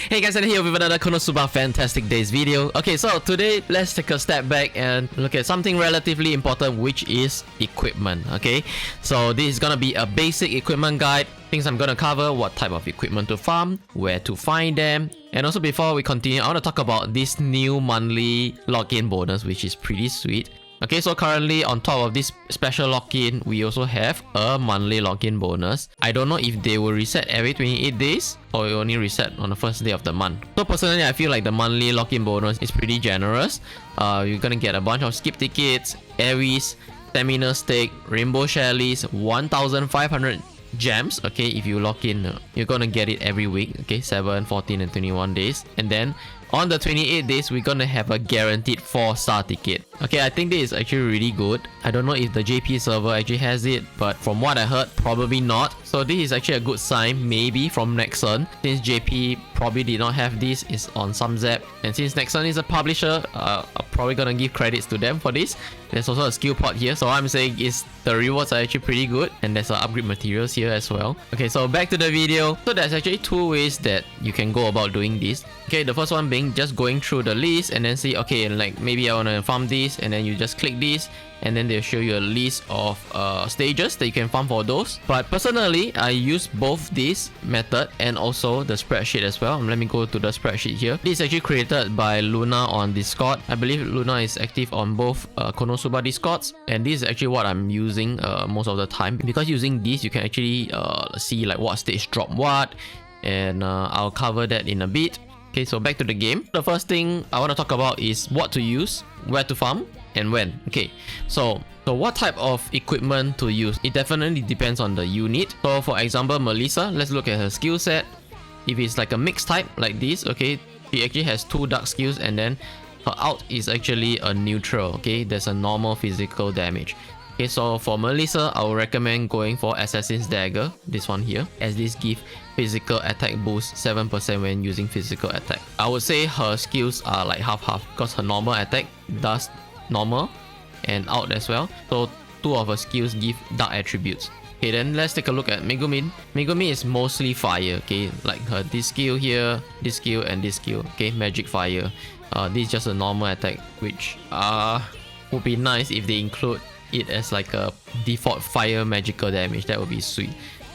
Hey guys, and here with another Konosuba Fantastic Days video. Okay, so today let's take a step back and look at something relatively important, which is equipment. Okay, so this is gonna be a basic equipment guide. Things I'm gonna cover: what type of equipment to farm, where to find them, and also before we continue, I want to talk about this new monthly login bonus, which is pretty sweet. Okay, so currently on top of this special login, we also have a monthly login bonus. I don't know if they will reset every 28 days or it only reset on the first day of the month. So personally, I feel like the monthly login bonus is pretty generous. You're gonna get a bunch of skip tickets, Aries, stamina stick, rainbow shellies, 1,500 gems. Okay, if you lock in, you're gonna get it every week. Okay, 7, 14 and 21 days. And then on the 28 days, we're gonna have a guaranteed 4-star ticket. Okay, I think this is actually really good. I don't know if the JP server actually has it, but from what I heard, probably not. So this is actually a good sign, maybe from Nexon, since JP probably did not have this, is on SumZap. And since Nexon is a publisher, I'm probably gonna give credits to them for this. There's also a skill pot here, so what I'm saying is the rewards are actually pretty good, and there's upgrade materials here as well. Okay, so back to the video. So there's actually 2 ways that you can go about doing this. Okay, the first one being just going through the list and then see, okay, like maybe I want to farm this, and then you just click this, and then they'll show you a list of stages that you can farm for those. But personally, I use both this method and also the spreadsheet as well. Let me go to the spreadsheet here. This is actually created by Luna on Discord. I believe Luna is active on both Konosuba Discords, and this is actually what I'm using most of the time, because using this you can actually see like what stage drop what, and I'll cover that in a bit. Okay, so back to the game. The first thing I want to talk about is what to use, where to farm, and when. Okay, so what type of equipment to use? It definitely depends on the unit. So for example, Melissa, let's look at her skill set. If it's like a mixed type like this, okay, she actually has 2 dark skills, and then her out is actually a neutral. Okay, there's a normal physical damage. Okay, so for Melissa, I would recommend going for Assassin's Dagger, this one here, as this gives physical attack boost 7% when using physical attack. I would say her skills are like half-half, because her normal attack does normal and out as well. So 2 of her skills give dark attributes. Okay, then let's take a look at Megumin. Megumin is mostly fire. Okay, like her this skill here, this skill, and this skill. Okay, magic fire. This is just a normal attack, which would be nice if they include it as like a default fire magical damage. That would be sweet.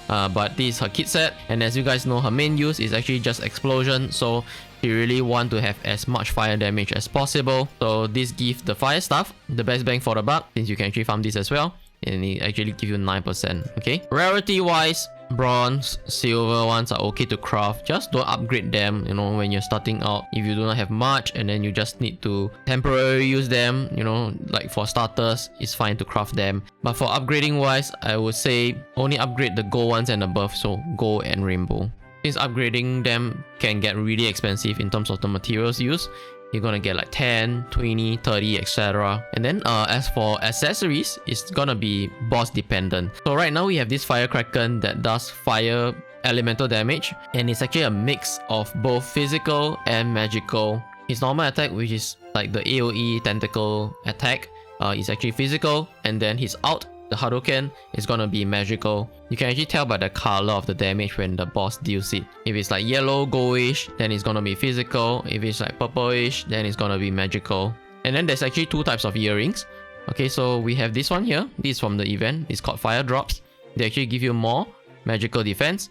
But this is her kit set, and as you guys know, her main use is actually just explosion, so you really want to have as much fire damage as possible. So this gives the fire stuff the best bang for the buck, since you can actually farm this as well, and it actually gives you 9%. Okay, rarity wise, bronze, silver ones are okay to craft. Just don't upgrade them, you know, when you're starting out. If you do not have much and then you just need to temporarily use them, you know, like for starters, it's fine to craft them. But for upgrading wise, I would say only upgrade the gold ones and above, so gold and rainbow. Since upgrading them can get really expensive in terms of the materials used, you're gonna get like 10, 20, 30, etc. And then as for accessories, it's gonna be boss dependent. So right now we have this Fire Kraken that does fire elemental damage, and it's actually a mix of both physical and magical. His normal attack, which is like the AoE tentacle attack, is actually physical, and then his out, the Hadouken, is gonna be magical. You can actually tell by the color of the damage when the boss deals it. If it's like yellow, goldish, then it's gonna be physical. If it's like purplish, then it's gonna be magical. And then there's actually 2 types of earrings. Okay, so we have this one here. This is from the event. It's called Fire Drops. They actually give you more magical defense.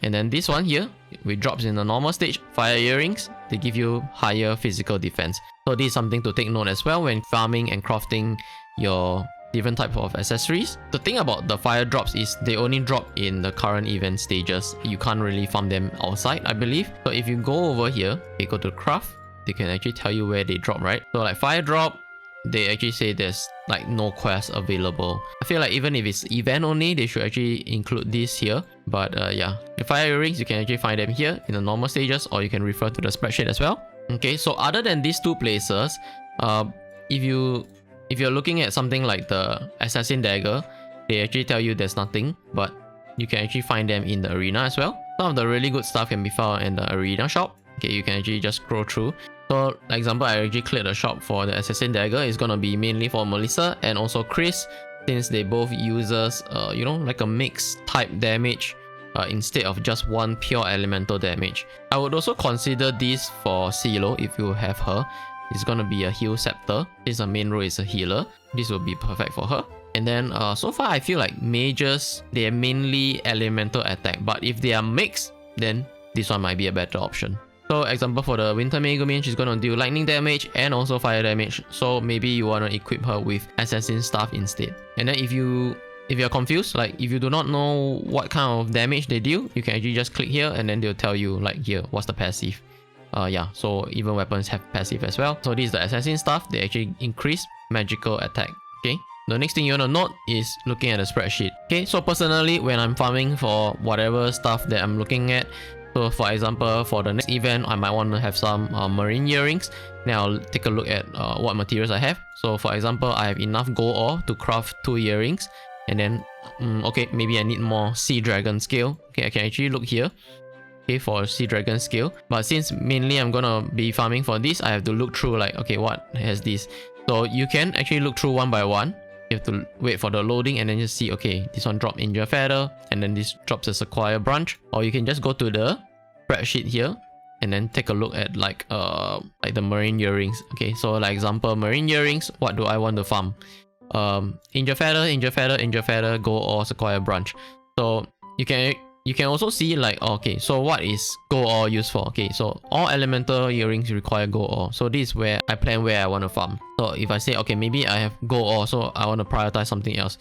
And then this one here, which drops in the normal stage, Fire Earrings, they give you higher physical defense. So this is something to take note as well when farming and crafting your different types of accessories. The thing about the fire drops is they only drop in the current event stages. You can't really farm them outside, I believe. So if you go over here, you go to craft, they can actually tell you where they drop, right? So like fire drop, they actually say there's like no quest available. I feel like even if it's event only, they should actually include this here. But yeah, the fire earrings, you can actually find them here in the normal stages, or you can refer to the spreadsheet as well. Okay, so other than these 2 places, if you're looking at something like the Assassin Dagger, they actually tell you there's nothing, but you can actually find them in the arena as well. Some of the really good stuff can be found in the arena shop. Okay, you can actually just scroll through. So, like example, I actually cleared the shop for the Assassin Dagger. It's gonna be mainly for Melissa and also Chris, since they both uses, you know, like a mixed type damage. instead of just one pure elemental damage. I would also consider this for Silo if you have her. It's gonna be a heal scepter. Since her main role is a healer, this will be perfect for her. And then so far I feel like mages, they are mainly elemental attack, but if they are mixed, then this one might be a better option. So example for the Winter Megumin, she's gonna do lightning damage and also fire damage. So maybe you wanna equip her with Assassin Staff instead. And then if you're confused, like if you do not know what kind of damage they deal, you can actually just click here and then they'll tell you like here what's the passive. Yeah, so even weapons have passive as well. So this is the Assassin Staff. They actually increase magical attack. Okay. The next thing you want to note is looking at the spreadsheet. Okay, so personally, when I'm farming for whatever stuff that I'm looking at, so for example, for the next event, I might want to have some marine earrings. Then I'll take a look at what materials I have. So for example, I have enough gold ore to craft 2 earrings. And then, okay, maybe I need more sea dragon scale. Okay, I can actually look here. Okay, for sea dragon scale. But since mainly I'm gonna be farming for this, I have to look through like, okay, what has this? So you can actually look through one by one. You have to wait for the loading and then just see, okay, this one drop Injure Feather and then this drops a Sequoia Branch. Or you can just go to the spreadsheet here and then take a look at like the marine earrings. Okay, so like example, marine earrings, what do I want to farm? Injure Feather, Injure Feather, Injure Feather, Gold Ore, Sequoia Branch. So you can also see like, okay, so what is gold ore used for? Okay, so all elemental earrings require gold ore. So this is where I plan where I want to farm. So if I say, okay, maybe I have gold ore, so I want to prioritize something else.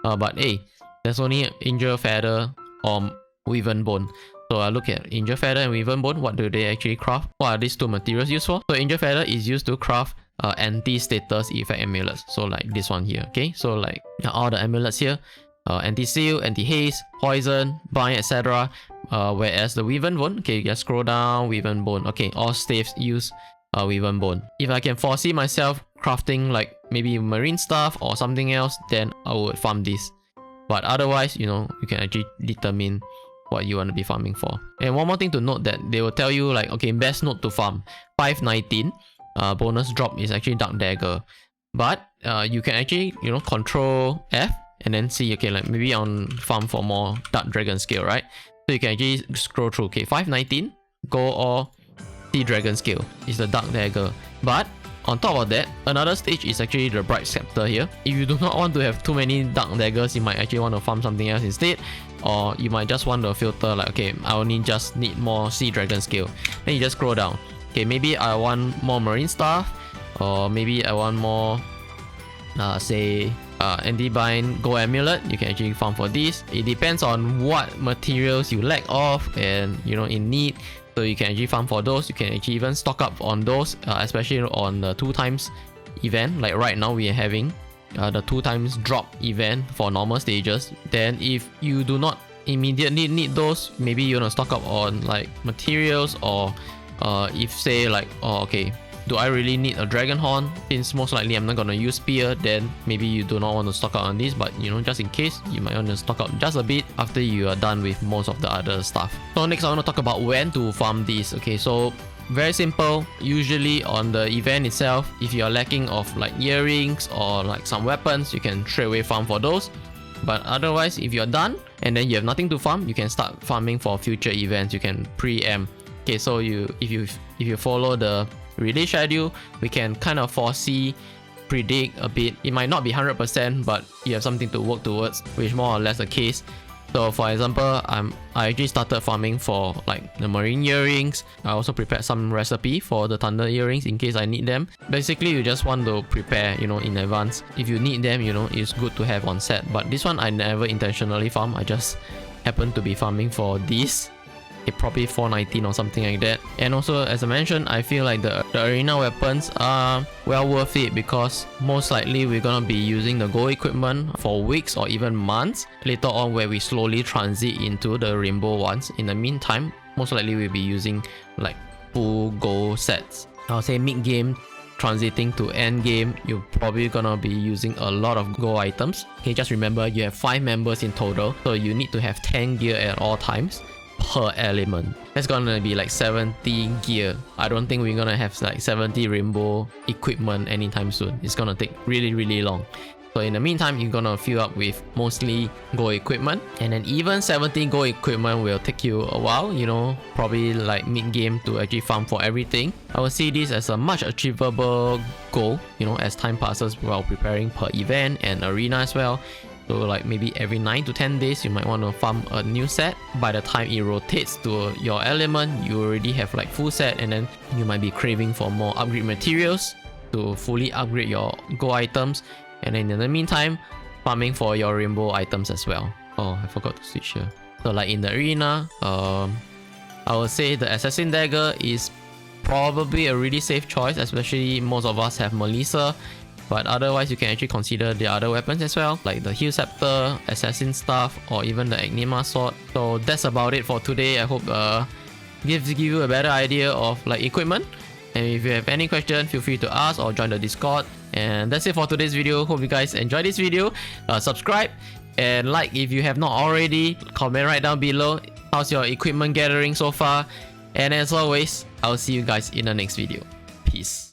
But hey, there's only Injure Feather or Weaven Bone. So I look at Injure Feather and Weaven Bone. What do they actually craft? What are these 2 materials used for? So Injure Feather is used to craft anti-status effect amulets. So like this one here. Okay, so like all the amulets here. Anti-seal, anti-haste, poison, bind, etc. Whereas the Weaven Bone, okay, just scroll down, Weaven Bone. Okay, all staves use Weaven Bone. If I can foresee myself crafting like maybe marine stuff or something else, then I would farm this. But otherwise, you know, you can actually determine what you want to be farming for. And one more thing to note, that they will tell you like, okay, best node to farm 519. Bonus drop is actually Dark Dagger. But you can actually, you know, control F and then see, okay, like maybe on farm for more Dark Dragon scale, right? So you can actually scroll through, okay, 519, Gold Ore, Sea Dragon scale is the Dark Dagger. But on top of that, another stage is actually the Bright Scepter here. If you do not want to have too many Dark Daggers, you might actually want to farm something else instead. Or you might just want to filter like, okay, I only just need more Sea Dragon scale. Then you just scroll down. Okay, maybe I want more Marine Staff, or maybe I want more, say, Anti-Bind Gold Amulet. You can actually farm for this. It depends on what materials you lack of and, you know, in need. So you can actually farm for those. You can actually even stock up on those, especially on the 2 times event. Like right now we are having the 2 times drop event for normal stages. Then if you do not immediately need those, maybe you want to stock up on like materials, or if say like, oh, okay, do I really need a dragon horn? Since most likely I'm not gonna use spear, then maybe you do not want to stock up on this, but you know, just in case, you might want to stock up just a bit after you are done with most of the other stuff. So next I want to talk about when to farm these. Okay, so very simple. Usually on the event itself, if you are lacking of like earrings or like some weapons, you can straight away farm for those. But otherwise, if you're done and then you have nothing to farm, you can start farming for future events. You can preempt. Okay, so if you follow the release schedule, we can kind of foresee, predict a bit. It might not be 100%, but you have something to work towards, which more or less the case. So for example, I actually started farming for like the marine earrings. I also prepared some recipe for the thunder earrings in case I need them. Basically, you just want to prepare, you know, in advance. If you need them, you know, it's good to have on set. But this one I never intentionally farm. I just happened to be farming for this. Probably 419 or something like that. And also, as I mentioned, I feel like the arena weapons are well worth it, because most likely we're gonna be using the gold equipment for weeks or even months later on, where we slowly transit into the rainbow ones. In the meantime, most likely we'll be using like full gold sets. I'll say mid-game transiting to end game, you're probably gonna be using a lot of gold items. Okay, just remember you have 5 members in total, so you need to have 10 gear at all times per element. That's gonna be like 70 gear. I don't think we're gonna have like 70 rainbow equipment anytime soon. It's gonna take really long. So in the meantime, you're gonna fill up with mostly gold equipment, and then even 17 gold equipment will take you a while, you know, probably like mid-game to actually farm for everything. I will see this as a much achievable goal, you know, as time passes while preparing per event and arena as well. So like maybe every 9 to 10 days you might want to farm a new set. By the time it rotates to your element, you already have like full set, and then you might be craving for more upgrade materials to fully upgrade your gold items. And then in the meantime, farming for your rainbow items as well. Oh, I forgot to switch here. So like in the arena, I would say the Assassin Dagger is probably a really safe choice, especially most of us have Melissa. But otherwise, you can actually consider the other weapons as well, like the Heal Scepter, Assassin Staff, or even the Agnima Sword. So that's about it for today. I hope gives you a better idea of like equipment. And if you have any question, feel free to ask or join the Discord. And that's it for today's video. Hope you guys enjoyed this video. Subscribe and like if you have not already. Comment right down below. How's your equipment gathering so far? And as always, I'll see you guys in the next video. Peace.